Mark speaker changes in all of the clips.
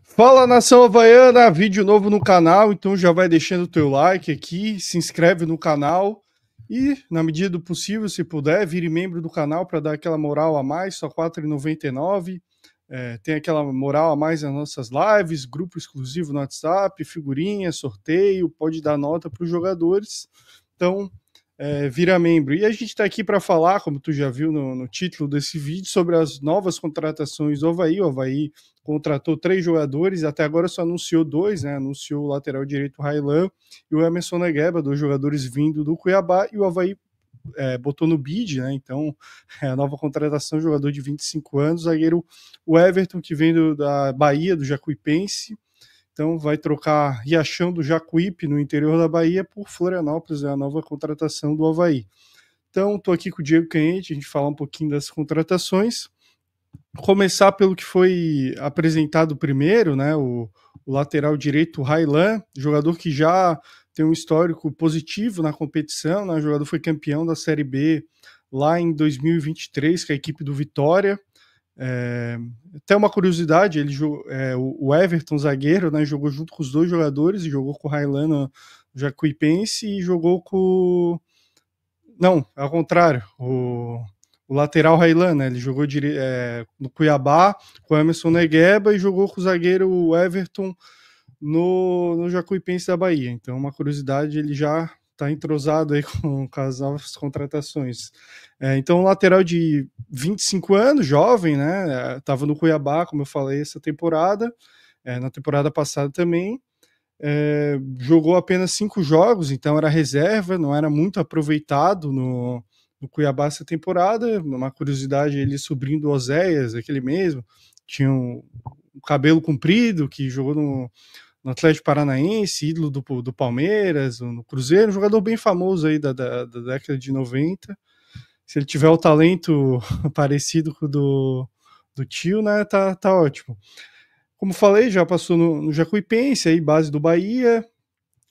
Speaker 1: Fala, nação havaiana, vídeo novo no canal, então já vai deixando o teu like aqui, se inscreve no canal e, na medida do possível, se puder, vire membro do canal para dar aquela moral a mais, só R$ 4,99. Tem aquela moral a mais nas nossas lives, grupo exclusivo no WhatsApp, figurinha, sorteio, pode dar nota para os jogadores. Então, vira membro. E a gente está aqui para falar, como tu já viu no título desse vídeo, sobre as novas contratações do Avaí. O Avaí contratou 3 jogadores, até agora só anunciou 2, né? Anunciou o lateral direito Railan e o Emerson Negueba, 2 jogadores vindo do Cuiabá, e o Avaí botou no bid, né? Então, a nova contratação, jogador de 25 anos, zagueiro o Everton, que vem da Bahia, do Jacuipense. Então, vai trocar Riachão do Jacuípe, no interior da Bahia, por Florianópolis, é a nova contratação do Avaí. Então, estou aqui com o Diego Canhete, a gente falar um pouquinho das contratações. Começar pelo que foi apresentado primeiro, né? O lateral direito, Railan, jogador que já tem um histórico positivo na competição, né? O jogador foi campeão da Série B lá em 2023 com a equipe do Vitória. Até uma curiosidade, o Everton, zagueiro, né, jogou junto com os 2 jogadores, jogou com o Railan no Jacuipense e jogou com... Não, ao contrário, o lateral Railan, né, ele jogou no Cuiabá com o Emerson Negueba e jogou com o zagueiro Everton no Jacuipense da Bahia. Então, uma curiosidade, ele já está entrosado aí com as novas contratações. Então, um lateral de 25 anos, jovem, né? Estava no Cuiabá, como eu falei, essa temporada, na temporada passada também. Jogou apenas 5 jogos, então era reserva, não era muito aproveitado no Cuiabá essa temporada. Uma curiosidade, ele sobrinho do Oséias, aquele mesmo, tinha um cabelo comprido, que jogou no Atlético Paranaense, ídolo do Palmeiras, no Cruzeiro, um jogador bem famoso aí da década de 90. Se ele tiver o talento parecido com o do tio, né, tá ótimo. Como falei, já passou no Jacuipense, aí base do Bahia,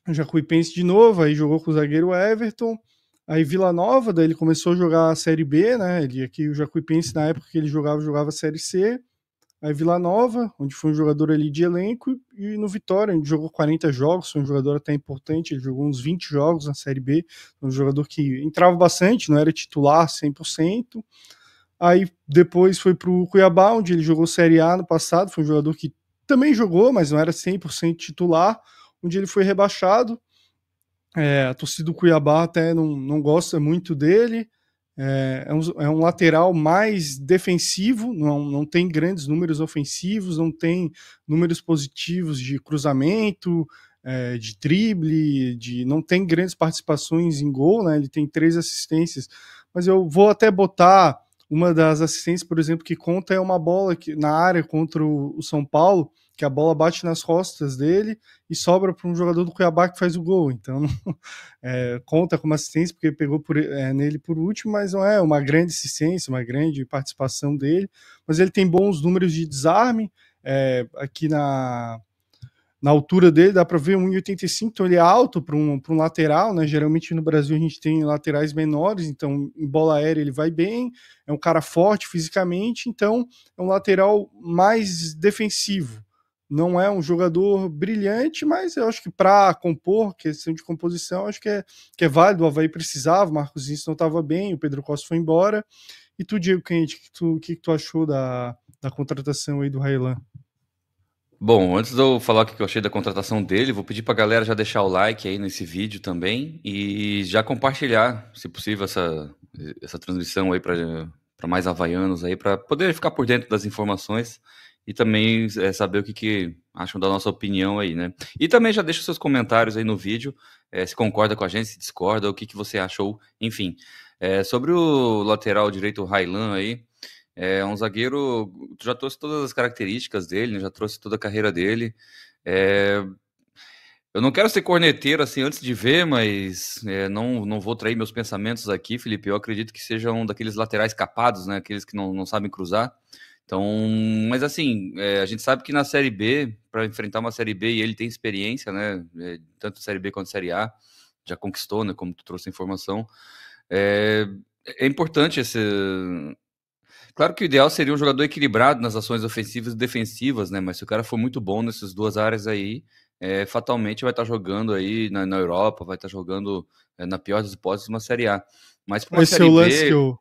Speaker 1: o Jacuipense de novo, aí jogou com o zagueiro Everton, aí Vila Nova, daí ele começou a jogar a Série B, né, o Jacuipense na época que ele jogava a Série C, aí Vila Nova, onde foi um jogador ali de elenco, e no Vitória, onde jogou 40 jogos, foi um jogador até importante, ele jogou uns 20 jogos na Série B, um jogador que entrava bastante, não era titular 100%. Aí depois foi para o Cuiabá, onde ele jogou Série A no passado, foi um jogador que também jogou, mas não era 100% titular, onde ele foi rebaixado. A torcida do Cuiabá até não gosta muito dele, é um lateral mais defensivo, não tem grandes números ofensivos, não tem números positivos de cruzamento, de drible, não tem grandes participações em gol, né? Ele tem 3 assistências, mas eu vou até botar uma das assistências, por exemplo, que conta é uma bola na área contra o São Paulo, que a bola bate nas costas dele e sobra para um jogador do Cuiabá que faz o gol. Então, conta como assistência, porque pegou nele por último, mas não é uma grande assistência, uma grande participação dele. Mas ele tem bons números de desarme. Aqui na altura dele dá para ver 1,85, então ele é alto para um lateral, né? Geralmente no Brasil a gente tem laterais menores, então em bola aérea ele vai bem, é um cara forte fisicamente, então é um lateral mais defensivo. Não é um jogador brilhante, mas eu acho que para compor, questão de composição, acho que é válido. O Avaí precisava, o Marcos Vinicius não estava bem, o Pedro Costa foi embora. E tu, Diego Quente, o que tu achou da contratação aí do Railan?
Speaker 2: Bom, antes de eu falar o que eu achei da contratação dele, vou pedir pra galera já deixar o like aí nesse vídeo também e já compartilhar, se possível, essa transmissão aí para mais havaianos aí, para poder ficar por dentro das informações e também saber o que acham da nossa opinião aí, né? E também já deixa seus comentários aí no vídeo, se concorda com a gente, se discorda, o que você achou, enfim. Sobre o lateral direito Railan aí, é um zagueiro, já trouxe todas as características dele, né, já trouxe toda a carreira dele. É, eu não quero ser corneteiro assim antes de ver, mas não vou trair meus pensamentos aqui, Felipe. Eu acredito que seja um daqueles laterais capados, né? Aqueles que não sabem cruzar. Então, mas assim, a gente sabe que na Série B, para enfrentar uma Série B, e ele tem experiência, né? Tanto Série B quanto Série A, já conquistou, né? Como tu trouxe a informação. É, é importante Claro que o ideal seria um jogador equilibrado nas ações ofensivas e defensivas, né? Mas se o cara for muito bom nessas duas áreas aí, fatalmente vai estar jogando aí na Europa, vai estar jogando, na pior das hipóteses, uma Série A. Mas para uma
Speaker 1: Esse é
Speaker 2: Série
Speaker 1: o lance
Speaker 2: B,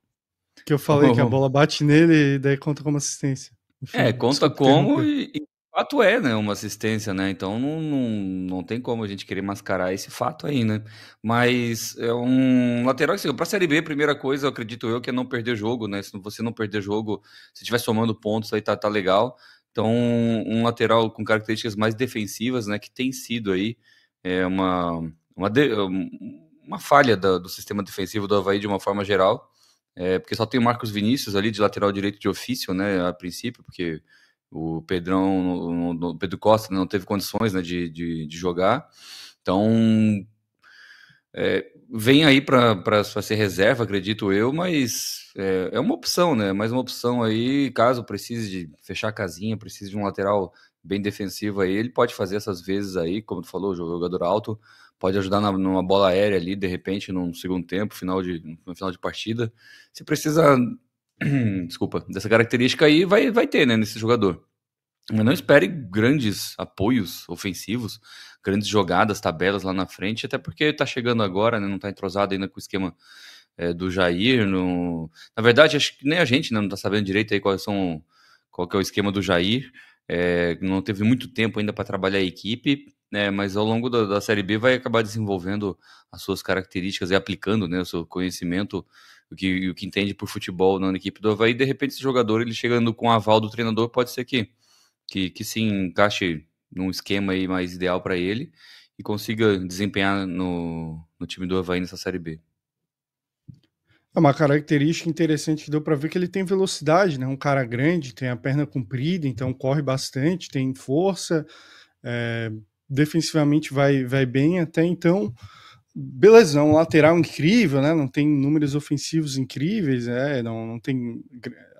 Speaker 1: que eu falei, que a bola bate nele e daí conta como assistência. Enfim,
Speaker 2: conta
Speaker 1: desculpa
Speaker 2: como
Speaker 1: interromper.
Speaker 2: e de fato né, uma assistência, né, então não tem como a gente querer mascarar esse fato aí, né. Mas é um lateral, assim, pra Série B, a primeira coisa, eu acredito eu, que é não perder jogo, né, se você não perder jogo, se estiver somando pontos aí tá legal. Então um lateral com características mais defensivas, né, que tem sido aí, uma de uma falha do sistema defensivo do Avaí de uma forma geral, porque só tem o Marcos Vinícius ali de lateral direito de ofício, né, a princípio, porque o Pedrão, o Pedro Costa não teve condições, né, de jogar. Então, vem aí para ser reserva, acredito eu, mas é uma opção, né? Mais uma opção aí, caso precise de fechar a casinha, precise de um lateral bem defensivo aí, ele pode fazer essas vezes aí, como tu falou, jogador alto, pode ajudar numa bola aérea ali, de repente, num segundo tempo, no final de partida. Se precisa, desculpa, dessa característica aí, vai ter, né, nesse jogador. Mas não espere grandes apoios ofensivos, grandes jogadas, tabelas lá na frente, até porque tá chegando agora, né, não tá entrosado ainda com o esquema do Jair. Na verdade, acho que nem a gente, né, não tá sabendo direito aí qual que é o esquema do Jair. Não teve muito tempo ainda para trabalhar a equipe, né, mas ao longo da Série B vai acabar desenvolvendo as suas características e aplicando, né, o seu conhecimento, o que entende por futebol na equipe do Avaí. De repente, esse jogador, ele chegando com o aval do treinador, pode ser que se encaixe num esquema aí mais ideal para ele e consiga desempenhar no time do Avaí nessa Série B.
Speaker 1: É uma característica interessante que deu para ver que ele tem velocidade, né? Um cara grande, tem a perna comprida, então corre bastante, tem força, defensivamente vai bem até então. Beleza, é um lateral incrível, né? Não tem números ofensivos incríveis, não tem.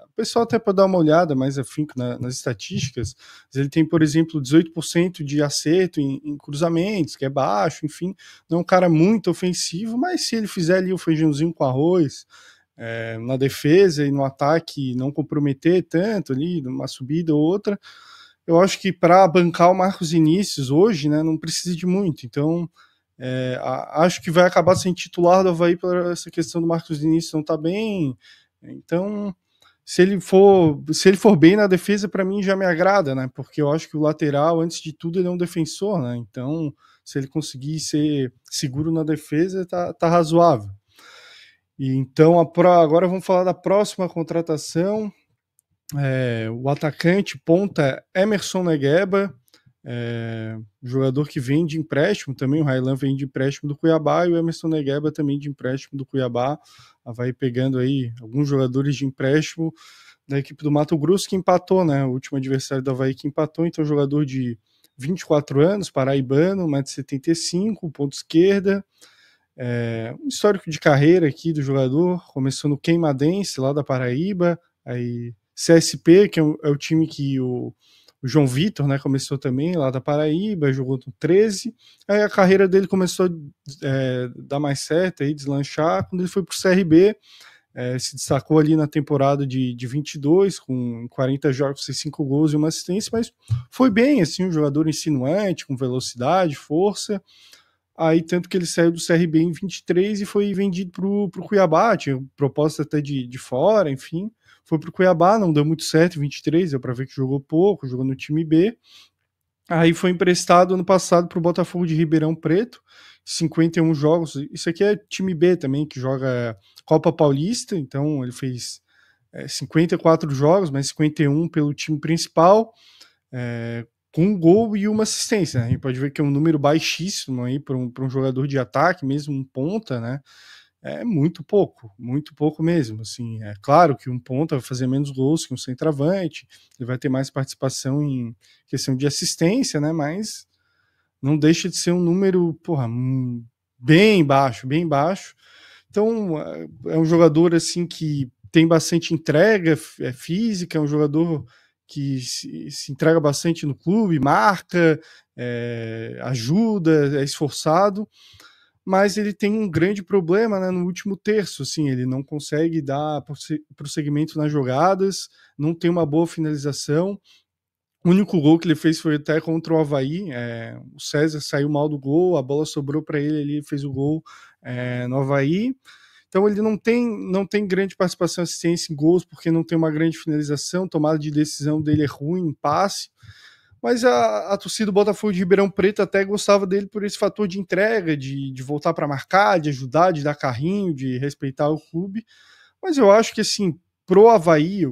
Speaker 1: O pessoal até pode dar uma olhada mais afinco nas estatísticas. Ele tem, por exemplo, 18% de acerto em cruzamentos, que é baixo, enfim. Não é um cara muito ofensivo, mas se ele fizer ali o feijãozinho com arroz, na defesa e no ataque não comprometer tanto ali, numa subida ou outra, eu acho que para bancar o Marcos Vinícius hoje, né, não precisa de muito. Então, acho que vai acabar sendo titular do Avaí por essa questão do Marcos Vinícius não estar bem. Então, se ele for bem na defesa, para mim já me agrada, né? Porque eu acho que o lateral, antes de tudo, ele é um defensor, né? Então, se ele conseguir ser seguro na defesa, tá razoável. E então, agora vamos falar da próxima contratação. O atacante ponta Emerson Negueba, jogador que vem de empréstimo também. O Railan vem de empréstimo do Cuiabá e o Emerson Negueba também de empréstimo do Cuiabá. Vai pegando aí alguns jogadores de empréstimo da equipe do Mato Grosso, que empatou, né? O último adversário do Avaí que empatou. Então, jogador de 24 anos, paraibano, 1,75 m, ponto esquerda. Um histórico de carreira aqui do jogador, começou no Queimadense, lá da Paraíba, aí CSP, que é o time que o João Vitor, né, começou também lá da Paraíba, jogou no 13, aí a carreira dele começou a dar mais certo, aí, deslanchar, quando ele foi para o CRB, se destacou ali na temporada de 22, com 40 jogos, 5 gols e uma assistência, mas foi bem, assim, um jogador insinuante, com velocidade, força. Aí, tanto que ele saiu do CRB em 23 e foi vendido pro Cuiabá, tinha proposta até de fora, enfim. Foi pro Cuiabá, não deu muito certo em 23, deu pra ver que jogou pouco, jogou no time B. Aí foi emprestado ano passado pro Botafogo de Ribeirão Preto, 51 jogos. Isso aqui é time B também, que joga Copa Paulista, então ele fez 54 jogos, mas 51 pelo time principal. Com um gol e uma assistência, né? A gente pode ver que é um número baixíssimo aí para um jogador de ataque, mesmo um ponta, né? É muito pouco mesmo. Assim, é claro que um ponta vai fazer menos gols que um centroavante, ele vai ter mais participação em questão de assistência, né? Mas não deixa de ser um número, bem baixo, bem baixo. Então, é um jogador assim que tem bastante entrega física, é um jogador que se entrega bastante no clube, marca, ajuda, é esforçado, mas ele tem um grande problema, né, no último terço, assim, ele não consegue dar prosseguimento nas jogadas, não tem uma boa finalização. O único gol que ele fez foi até contra o Avaí, o César saiu mal do gol, a bola sobrou para ele, ele fez o gol no Avaí. Então ele não tem grande participação, assistência em gols, porque não tem uma grande finalização, tomada de decisão dele é ruim, em passe. Mas a torcida do Botafogo de Ribeirão Preto até gostava dele por esse fator de entrega, de voltar para marcar, de ajudar, de dar carrinho, de respeitar o clube. Mas eu acho que, assim, pro Avaí,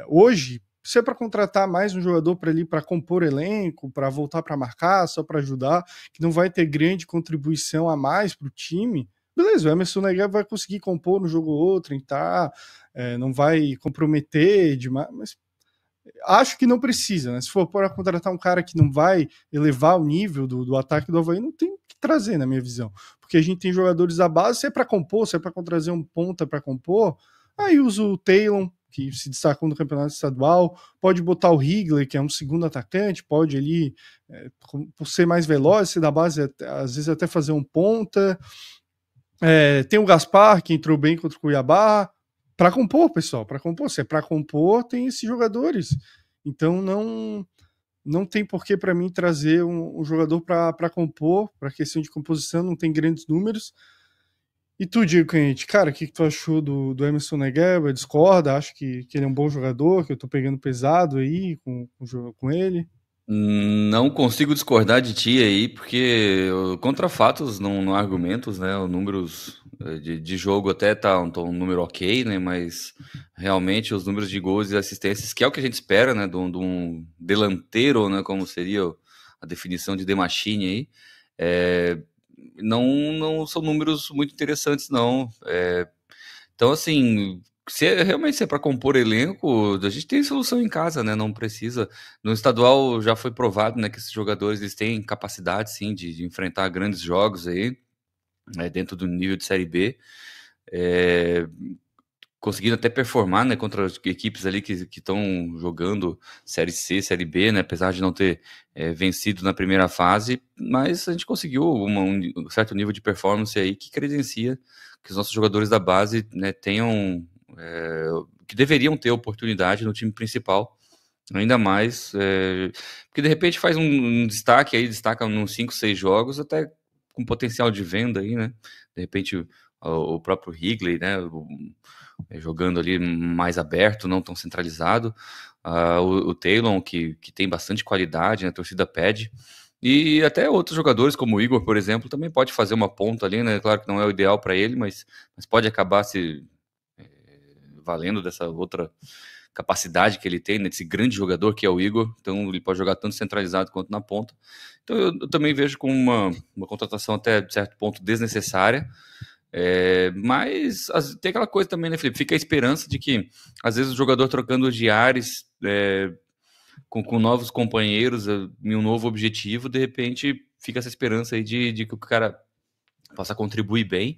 Speaker 1: hoje, se é para contratar mais um jogador para ali para compor elenco, para voltar para marcar, só para ajudar, que não vai ter grande contribuição a mais para o time, beleza, o Emerson Negueba vai conseguir compor no jogo ou outro, entrar, não vai comprometer demais, mas acho que não precisa, né? Se for para contratar um cara que não vai elevar o nível do ataque do Avaí, não tem que trazer, na minha visão. Porque a gente tem jogadores da base, se é para compor, se é para trazer um ponta para compor, aí usa o Taylor, que se destacou no campeonato estadual, pode botar o Higley, que é um segundo atacante, pode ali, por ser mais veloz, ser da base, às vezes até fazer um ponta. Tem o Gaspar, que entrou bem contra o Cuiabá, para compor, pessoal, para compor. Se é para compor, tem esses jogadores. Então não tem porquê para mim trazer um jogador para compor, para questão de composição, não tem grandes números. E tu, Diego Canhete, cara, o que tu achou do Emerson Negueba? Discorda? Acho que ele é um bom jogador, que eu tô pegando pesado aí com ele?
Speaker 2: Não consigo discordar de ti aí, porque contra fatos, não há argumentos, né? Os números de jogo até tá um número ok, né? Mas realmente os números de gols e assistências, que é o que a gente espera, né? De um delanteiro, né? Como seria a definição de The Machine aí, não são números muito interessantes, não. Então, assim, realmente é para compor elenco, a gente tem solução em casa, né? Não precisa. No estadual já foi provado, né, que esses jogadores eles têm capacidade, sim, de enfrentar grandes jogos aí, né, dentro do nível de Série B. Conseguindo até performar, né, contra as equipes ali que estão jogando Série C, Série B, né, apesar de não ter vencido na primeira fase, mas a gente conseguiu um certo nível de performance aí que credencia que os nossos jogadores da base, né, tenham, que deveriam ter oportunidade no time principal, ainda mais, porque de repente faz um destaque aí, destaca uns 5, 6 jogos, até com potencial de venda aí, né, de repente o próprio Higley, né, jogando ali mais aberto, não tão centralizado. O Taylor, que tem bastante qualidade, né, a torcida pede. E até outros jogadores, como o Igor, por exemplo, também pode fazer uma ponta ali, né? Claro que não é o ideal para ele, mas pode acabar se valendo dessa outra capacidade que ele tem, né, desse grande jogador que é o Igor. Então ele pode jogar tanto centralizado quanto na ponta. Então eu também vejo como uma contratação até de certo ponto desnecessária. Mas tem aquela coisa também, né, Felipe? Fica a esperança de que, às vezes, o jogador trocando de ares com novos companheiros em um novo objetivo, de repente fica essa esperança aí de que o cara possa contribuir bem,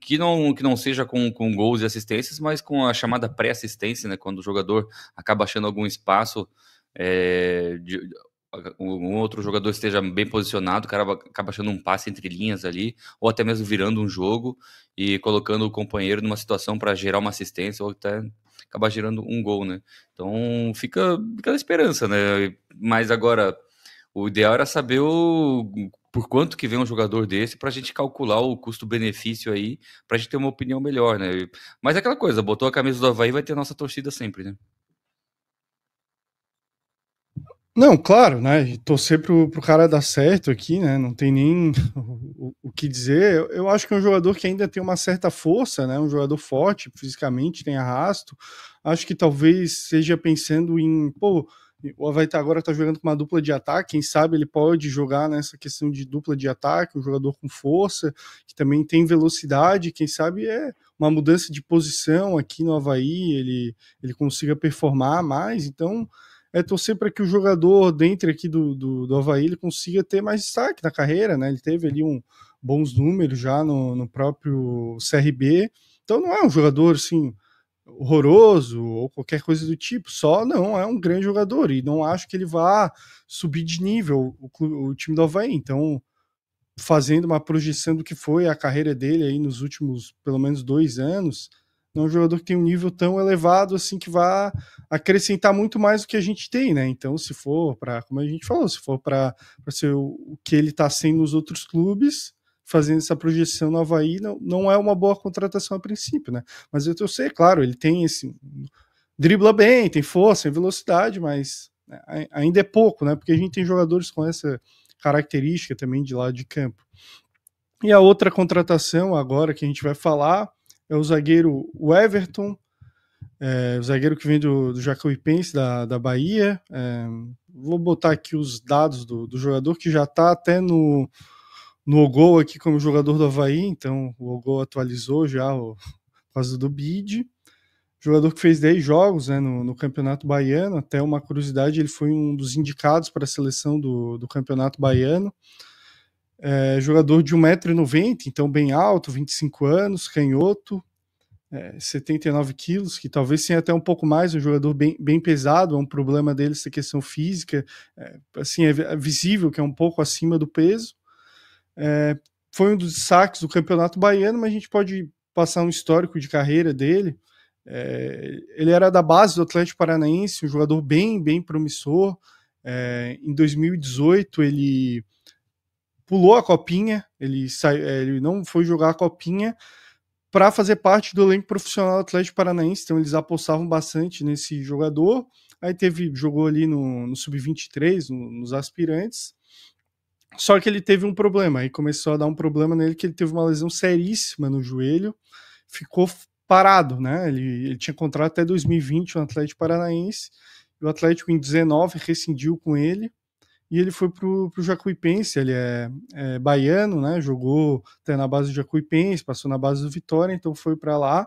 Speaker 2: que não seja com gols e assistências, mas com a chamada pré-assistência, né, quando o jogador acaba achando algum espaço, um outro jogador esteja bem posicionado, o cara acaba achando um passe entre linhas ali, ou até mesmo virando um jogo e colocando o companheiro numa situação para gerar uma assistência, ou até acabar gerando um gol, né? Então fica a esperança, né? Mas agora, o ideal era saber por quanto que vem um jogador desse para a gente calcular o custo-benefício aí, para a gente ter uma opinião melhor, né? Mas é aquela coisa, botou a camisa do Avaí, vai ter a nossa torcida sempre, né?
Speaker 1: Não, claro, né? Torcer pro cara dar certo aqui, né? Não tem nem o que dizer. Eu acho que é um jogador que ainda tem uma certa força, né? Um jogador forte, fisicamente, tem arrasto. Acho que talvez seja pensando em, pô, o Avaí agora tá jogando com uma dupla de ataque, quem sabe ele pode jogar nessa questão de dupla de ataque, um jogador com força, que também tem velocidade, quem sabe é uma mudança de posição aqui no Avaí, ele consiga performar mais, então torcer para que o jogador dentro aqui do Avaí ele consiga ter mais destaque na carreira, né? Ele teve ali bons números já no próprio CRB, então não é um jogador assim horroroso ou qualquer coisa do tipo, só não é um grande jogador e não acho que ele vá subir de nível o time do Avaí, então fazendo uma projeção do que foi a carreira dele aí nos últimos, pelo menos 2 anos, não é um jogador que tem um nível tão elevado assim que vá acrescentar muito mais do que a gente tem, né? Então, se for para, como a gente falou, se for para ser o que ele está sendo nos outros clubes, fazendo essa projeção no Avaí, não é uma boa contratação a princípio, né? Mas eu sei, claro, ele tem esse dribla bem, tem força, tem velocidade, mas ainda é pouco, né? Porque a gente tem jogadores com essa característica também de lado de campo. E a outra contratação agora que a gente vai falar é o zagueiro Everton, o zagueiro que vem do Jacuipense, da Bahia. Vou botar aqui os dados do jogador, que já está até no Ogol aqui como jogador do Avaí, então o Ogol atualizou já por causa do bid. Jogador que fez 10 jogos, né, no Campeonato Baiano. Até uma curiosidade, ele foi um dos indicados para a seleção do Campeonato Baiano. Jogador de 1,90 m, então bem alto, 25 anos, canhoto, 79 quilos, que talvez tenha até um pouco mais, um jogador bem pesado. É um problema dele essa questão física, assim, é visível que é um pouco acima do peso. Foi um dos destaques do Campeonato Baiano, mas a gente pode passar um histórico de carreira dele. Ele era da base do Atlético Paranaense, um jogador bem promissor. Em 2018 ele pulou a copinha, ele não foi jogar a copinha para fazer parte do elenco profissional do Atlético Paranaense, então eles apostavam bastante nesse jogador. Aí jogou ali no Sub-23, nos aspirantes, só que ele teve um problema, aí começou a dar um problema nele, que ele teve uma lesão seríssima no joelho, ficou parado, né? Ele tinha contrato até 2020 no Atlético Paranaense, e o Atlético em 19 rescindiu com ele, e ele foi pro Jacuipense. Ele é baiano, né? Jogou até na base do Jacuipense, passou na base do Vitória, então foi para lá.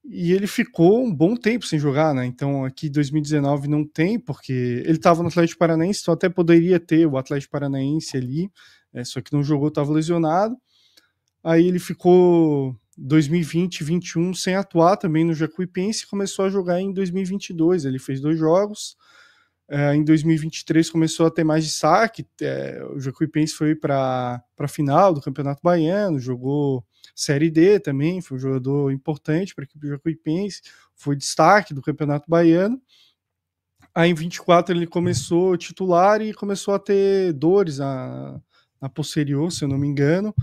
Speaker 1: E ele ficou um bom tempo sem jogar, né? Então aqui 2019 não tem, porque ele estava no Atlético Paranaense, então até poderia ter o Atlético Paranaense ali, só que não jogou, estava lesionado. Aí ele ficou 2020, 2021 sem atuar também no Jacuipense, e começou a jogar em 2022. Ele fez 2 jogos. Em 2023 começou a ter mais destaque. O Jacuipense foi para a final do Campeonato Baiano, jogou Série D também, foi um jogador importante para a equipe do Jacuipense, foi destaque do Campeonato Baiano. Aí em 24 ele começou titular e começou a ter dores na posterior, se eu não me engano.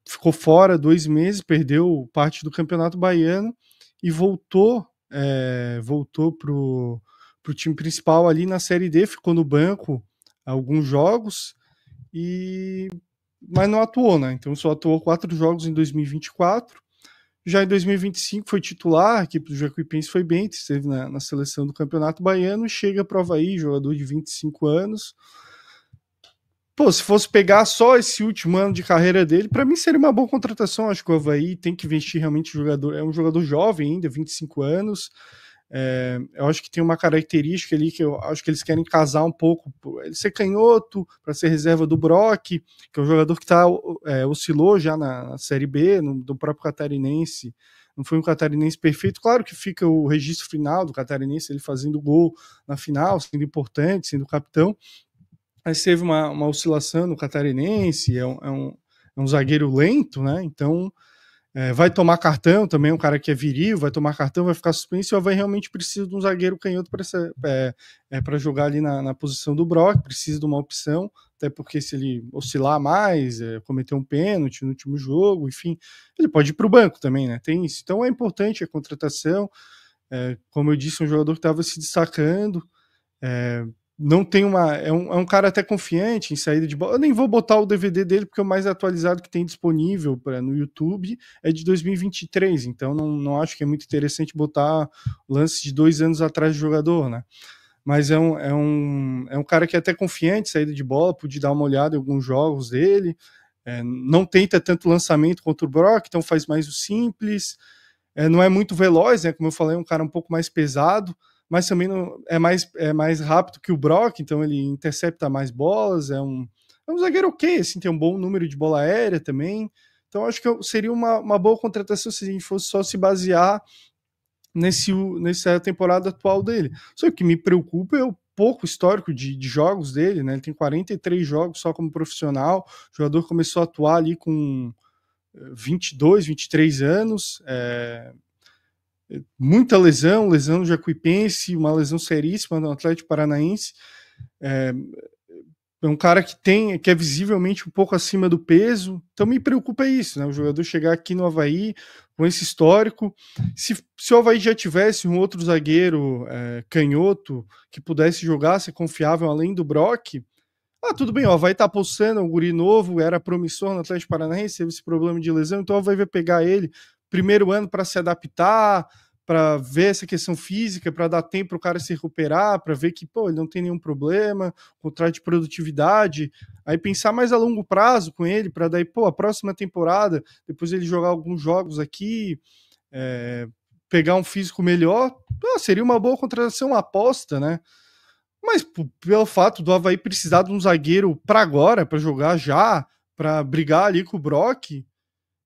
Speaker 1: Ficou fora 2 meses, perdeu parte do Campeonato Baiano e voltou pro time principal ali na Série D, ficou no banco alguns jogos, mas não atuou, né? Então só atuou 4 jogos em 2024. Já em 2025 foi titular, a equipe do Jacuipense foi bem, esteve na seleção do Campeonato Baiano, e chega para o Avaí, jogador de 25 anos. Pô, se fosse pegar só esse último ano de carreira dele, para mim seria uma boa contratação. Acho que o Avaí tem que investir realmente em jogador. É um jogador jovem ainda, 25 anos. Eu acho que tem uma característica ali que eu acho que eles querem casar um pouco. Ele ser canhoto para ser reserva do Brock, que é um jogador que oscilou já na Série B, do próprio Catarinense. Não foi um Catarinense perfeito. Claro que fica o registro final do Catarinense, ele fazendo gol na final, sendo importante, sendo capitão. Mas teve uma oscilação no Catarinense, é um zagueiro lento, né? Então vai tomar cartão também, um cara que é viril, vai tomar cartão, vai ficar suspenso, e o Avaí realmente precisa de um zagueiro canhoto para jogar ali na posição do Brock, precisa de uma opção, até porque se ele oscilar mais, cometer um pênalti no último jogo, enfim, ele pode ir para o banco também, né? Tem isso. Então é importante a contratação, como eu disse, um jogador que estava se destacando, não tem é um cara até confiante em saída de bola. Eu nem vou botar o DVD dele, porque o mais atualizado que tem disponível no YouTube é de 2023, então não acho que é muito interessante botar lance de 2 anos atrás de jogador, né? Mas é um cara que é até confiante em saída de bola, pude dar uma olhada em alguns jogos dele, não tenta tanto lançamento contra o Brock, então faz mais o simples, não é muito veloz, né? Como eu falei, é um cara um pouco mais pesado, mas também é mais rápido que o Brock, então ele intercepta mais bolas, é um zagueiro ok, assim, tem um bom número de bola aérea também, então acho que seria uma boa contratação se a gente fosse só se basear nessa temporada atual dele. Só que o que me preocupa é o pouco histórico de jogos dele, né? Ele tem 43 jogos só como profissional. O jogador começou a atuar ali com 22, 23 anos. Muita lesão no Jacuipense, uma lesão seríssima no Atlético Paranaense. É um cara que é visivelmente um pouco acima do peso, então me preocupa isso, né? O jogador chegar aqui no Avaí com esse histórico. Se o Avaí já tivesse um outro zagueiro canhoto que pudesse jogar, ser confiável além do Brock, tudo bem, o Avaí tá apostando, um guri novo, era promissor no Atlético Paranaense, teve esse problema de lesão, então o Avaí vai pegar ele primeiro ano para se adaptar, para ver essa questão física, para dar tempo para o cara se recuperar, para ver que ele não tem nenhum problema, contrato de produtividade, aí pensar mais a longo prazo com ele, para daí, a próxima temporada, depois ele jogar alguns jogos aqui, pegar um físico melhor, seria uma boa contratação, uma aposta, né? Mas pelo fato do Avaí precisar de um zagueiro para agora, para jogar já, para brigar ali com o Brock,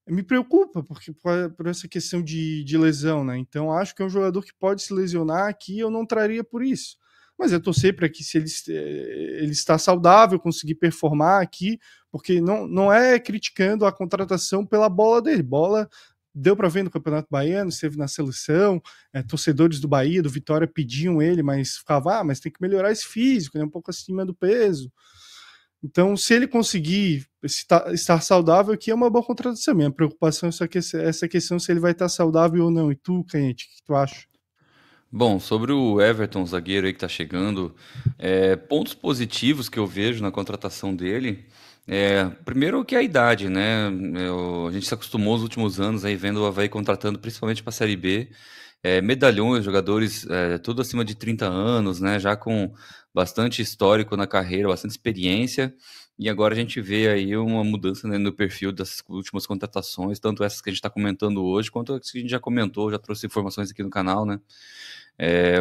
Speaker 1: me preocupa porque por essa questão de lesão, né? Então acho que é um jogador que pode se lesionar aqui, eu não traria por isso. Mas é torcer para que se ele está saudável, conseguir performar aqui, porque não é criticando a contratação pela bola dele. Bola deu para ver no Campeonato Baiano, esteve na seleção, torcedores do Bahia, do Vitória pediam ele, mas ficava, mas tem que melhorar esse físico, né? Um pouco acima do peso. Então, se ele conseguir estar saudável, aqui é uma boa contratação. Minha preocupação é essa questão se ele vai estar saudável ou não. E tu, Canhete, o que tu acha?
Speaker 2: Bom, sobre o Everton, zagueiro aí que tá chegando, pontos positivos que eu vejo na contratação dele, primeiro que é a idade, né? A gente se acostumou nos últimos anos aí vendo o Avaí contratando principalmente para a Série B, medalhões, jogadores tudo acima de 30 anos, né? Já com bastante histórico na carreira, bastante experiência, e agora a gente vê aí uma mudança, né, no perfil das últimas contratações, tanto essas que a gente está comentando hoje, quanto as que a gente já comentou, já trouxe informações aqui no canal, né?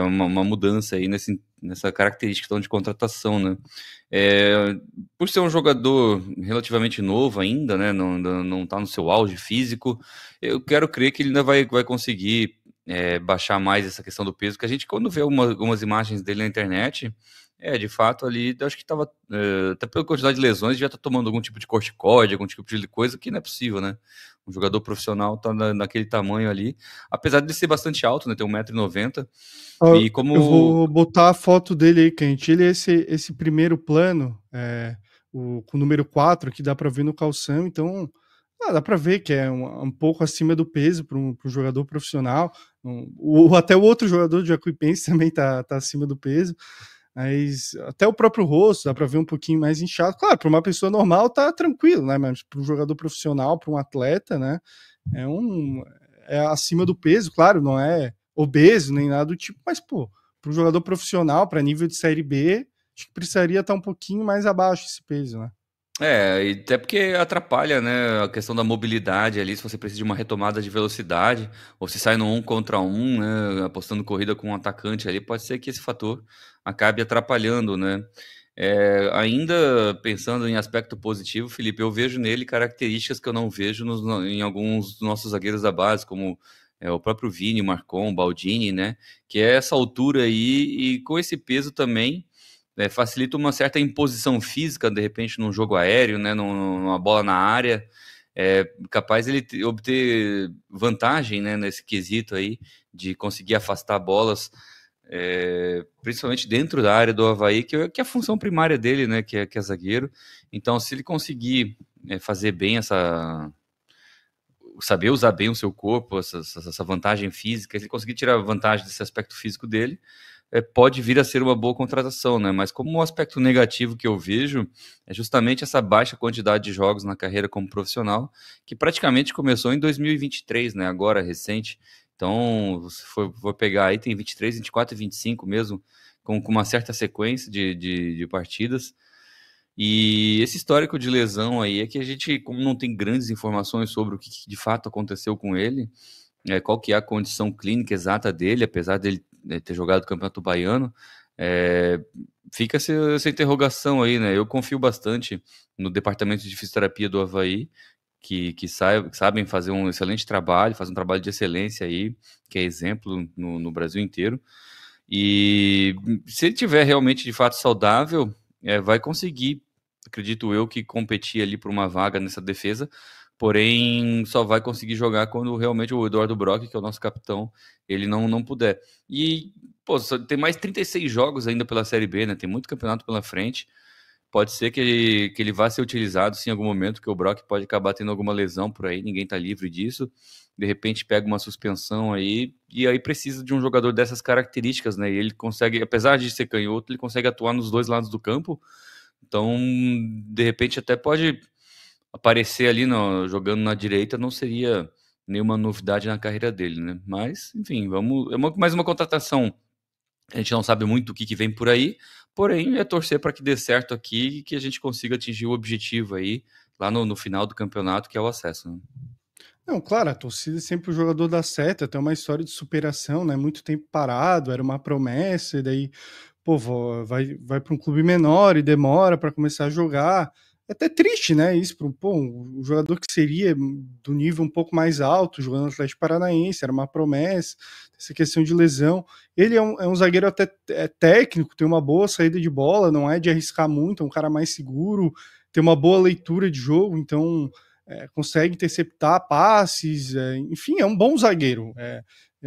Speaker 2: Uma mudança aí nessa característica então, de contratação, né? Por ser um jogador relativamente novo ainda, né? Não tá no seu auge físico, eu quero crer que ele ainda vai conseguir baixar mais essa questão do peso, que a gente, quando vê algumas imagens dele na internet, de fato, ali, acho que estava, até pela quantidade de lesões, devia estar tomando algum tipo de corticóide, algum tipo de coisa, que não é possível, né? Um jogador profissional tá naquele tamanho ali, apesar de ser bastante alto, né? Tem 1,90 m, e como...
Speaker 1: Eu vou botar a foto dele aí, Kent. Ele é esse primeiro plano, com o número 4, que dá para ver no calção, então dá para ver que é um pouco acima do peso para um jogador profissional. Até o outro jogador de Jacuipense também tá acima do peso. Mas até o próprio rosto dá para ver um pouquinho mais inchado. Claro, para uma pessoa normal tá tranquilo, né? Mas para um jogador profissional, para um atleta, né? É acima do peso, claro, não é obeso nem nada do tipo, mas para um jogador profissional, para nível de Série B, acho que precisaria estar um pouquinho mais abaixo esse peso, né?
Speaker 2: E até porque atrapalha, né, a questão da mobilidade ali, se você precisa de uma retomada de velocidade, ou se sai no 1 contra 1, né, apostando corrida com um atacante ali, pode ser que esse fator acabe atrapalhando, né. Ainda pensando em aspecto positivo, Felipe, eu vejo nele características que eu não vejo em alguns dos nossos zagueiros da base, como o próprio Vini, Marcon, Baldini, né, que é essa altura aí e com esse peso também, facilita uma certa imposição física, de repente, num jogo aéreo, né, numa bola na área, capaz ele obter vantagem, né, nesse quesito aí, de conseguir afastar bolas, principalmente dentro da área do Avaí, que é a função primária dele, né, que é zagueiro. Então, se ele conseguir fazer bem saber usar bem o seu corpo, essa vantagem física, se ele conseguir tirar vantagem desse aspecto físico dele, pode vir a ser uma boa contratação, né? Mas como um aspecto negativo que eu vejo é justamente essa baixa quantidade de jogos na carreira como profissional, que praticamente começou em 2023, né? Agora, recente. Então, se for pegar aí, tem 23, 24 e 25 mesmo, com uma certa sequência de partidas. E esse histórico de lesão aí é que a gente, como não tem grandes informações sobre o que de fato aconteceu com ele, qual que é a condição clínica exata dele, apesar dele ter jogado o Campeonato Baiano, fica essa interrogação aí, né? Eu confio bastante no departamento de fisioterapia do Avaí, que sabem fazer um excelente trabalho, fazem um trabalho de excelência aí, que é exemplo no Brasil inteiro. E se ele tiver realmente de fato saudável, vai conseguir, acredito eu, que competir ali por uma vaga nessa defesa, porém só vai conseguir jogar quando realmente o Eduardo Brock, que é o nosso capitão, ele não puder. E, pô, tem mais 36 jogos ainda pela Série B, né? Tem muito campeonato pela frente. Pode ser que ele vá ser utilizado sim, em algum momento, que o Brock pode acabar tendo alguma lesão por aí, ninguém tá livre disso. De repente pega uma suspensão aí, e aí precisa de um jogador dessas características, né? E ele consegue, apesar de ser canhoto, ele consegue atuar nos dois lados do campo. Então, de repente, até pode aparecer ali jogando na direita, não seria nenhuma novidade na carreira dele, né? Mas, enfim, mais uma contratação. A gente não sabe muito o que vem por aí, porém é torcer para que dê certo aqui e que a gente consiga atingir o objetivo aí lá no final do campeonato, que é o acesso, né?
Speaker 1: Não, claro, a torcida é sempre o jogador dá certo, tem uma história de superação, né? Muito tempo parado, era uma promessa, e daí, pô, vai para um clube menor e demora para começar a jogar. É até triste, né? Isso para um jogador que seria do nível um pouco mais alto, jogando no Atlético Paranaense, era uma promessa, essa questão de lesão. Ele é um zagueiro até técnico, tem uma boa saída de bola, não é de arriscar muito, é um cara mais seguro, tem uma boa leitura de jogo, então consegue interceptar passes, enfim, é um bom zagueiro.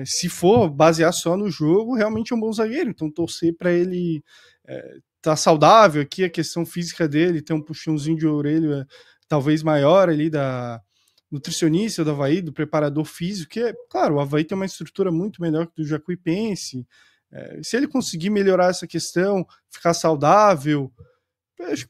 Speaker 1: Se for basear só no jogo, realmente é um bom zagueiro. Então, torcer para ele tá saudável aqui, a questão física dele, ter um puxãozinho de orelha talvez maior ali da nutricionista do Avaí, do preparador físico, que claro, o Avaí tem uma estrutura muito melhor que do Jacuipense. Se ele conseguir melhorar essa questão, ficar saudável,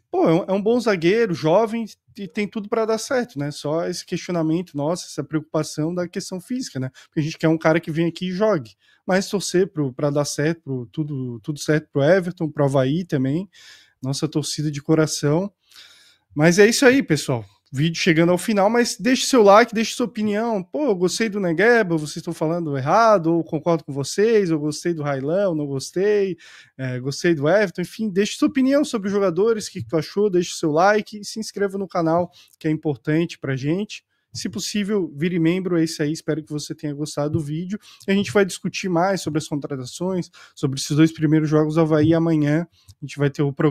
Speaker 1: pô, é um bom zagueiro, jovem, e tem tudo para dar certo, né? Só esse questionamento nosso, essa preocupação da questão física, né? Porque a gente quer um cara que venha aqui e jogue. Mas torcer para dar certo, tudo certo pro Everton, pro Avaí também, nossa torcida de coração. Mas é isso aí, pessoal. Vídeo chegando ao final, mas deixe seu like, deixe sua opinião. Pô, eu gostei do Negueba, vocês estão falando errado, ou concordo com vocês, eu gostei do Railão, não gostei, gostei do Everton, enfim, deixe sua opinião sobre os jogadores, o que tu achou, deixe seu like e se inscreva no canal, que é importante pra gente. Se possível, vire membro, é isso aí, espero que você tenha gostado do vídeo. A gente vai discutir mais sobre as contratações, sobre esses 2 primeiros jogos do Avaí amanhã, a gente vai ter o programa